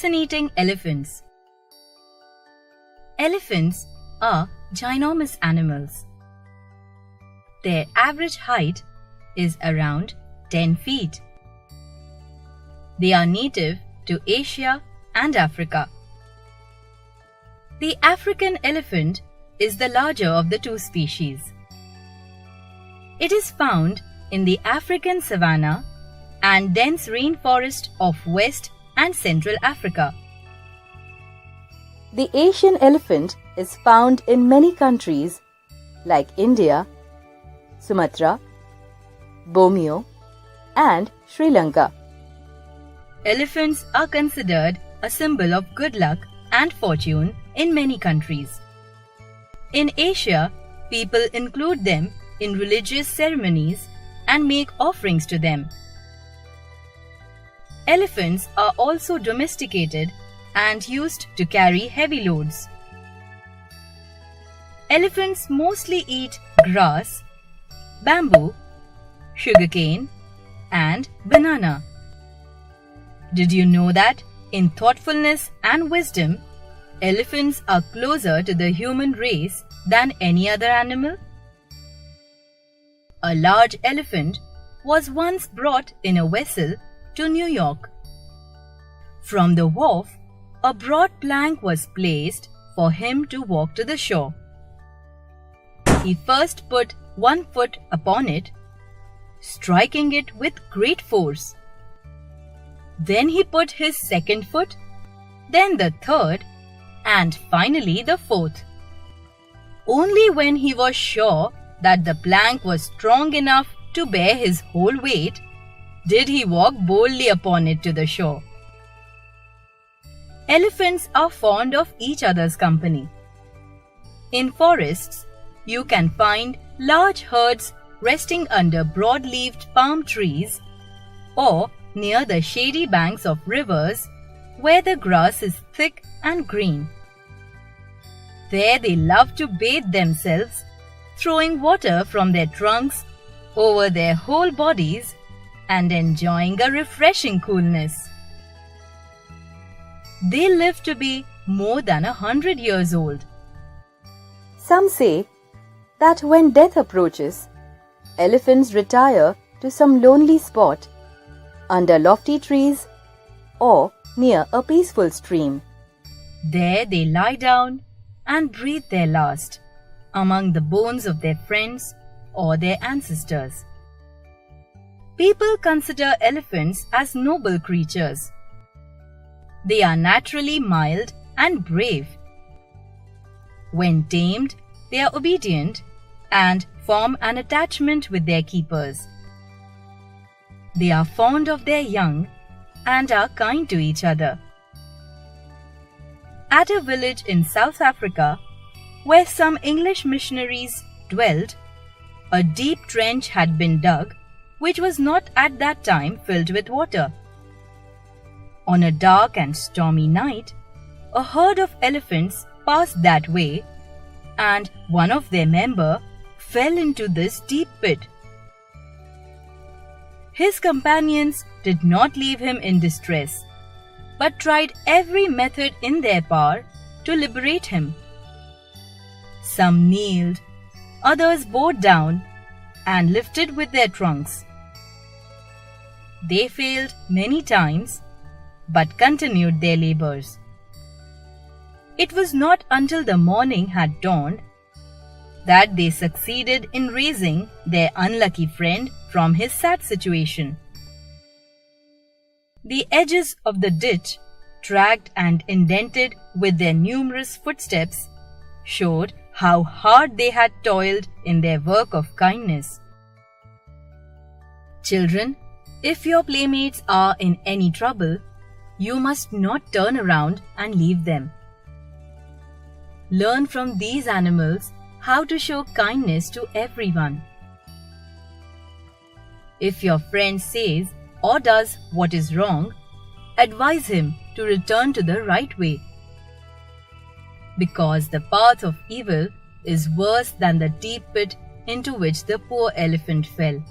Fascinating elephants. Elephants are ginormous animals. Their average height is around 10 feet. They are native to Asia and Africa. The African elephant is the larger of the two species. It is found in the African savanna and dense rainforest of West and Central Africa. The Asian elephant is found in many countries like India, Sumatra, Borneo, and Sri Lanka. Elephants are considered a symbol of good luck and fortune in many countries. In Asia, people include them in religious ceremonies and make offerings to them. Elephants are also domesticated and used to carry heavy loads. Elephants mostly eat grass, bamboo, sugarcane, and banana. Did you know that in thoughtfulness and wisdom, elephants are closer to the human race than any other animal? A large elephant was once brought in a vessel to New York. From the wharf, a broad plank was placed for him to walk to the shore. He first put one foot upon it, striking it with great force. Then he put his second foot, then the third, and finally the fourth. Only when he was sure that the plank was strong enough to bear his whole weight did he walk boldly upon it to the shore. Elephants are fond of each other's company. In forests, you can find large herds resting under broad-leaved palm trees or near the shady banks of rivers where the grass is thick and green. There they love to bathe themselves, throwing water from their trunks over their whole bodies and enjoying a refreshing coolness. They live to be more than 100 years old. Some say that when death approaches, elephants retire to some lonely spot under lofty trees or near a peaceful stream. There they lie down and breathe their last among the bones of their friends or their ancestors. People consider elephants as noble creatures. They are naturally mild and brave. When tamed, they are obedient and form an attachment with their keepers. They are fond of their young and are kind to each other. At a village in South Africa, where some English missionaries dwelt, a deep trench had been dug, which was not at that time filled with water. On a dark and stormy night, a herd of elephants passed that way, and one of their members fell into this deep pit. His companions did not leave him in distress, but tried every method in their power to liberate him. Some kneeled, others bowed down and lifted with their trunks. They failed many times, but continued their labors. It was not until the morning had dawned that they succeeded in raising their unlucky friend from his sad situation. The edges of the ditch, tracked and indented with their numerous footsteps, showed how hard they had toiled in their work of kindness. Children, if your playmates are in any trouble, you must not turn around and leave them. Learn from these animals how to show kindness to everyone. If your friend says or does what is wrong, advise him to return to the right way. Because the path of evil is worse than the deep pit into which the poor elephant fell.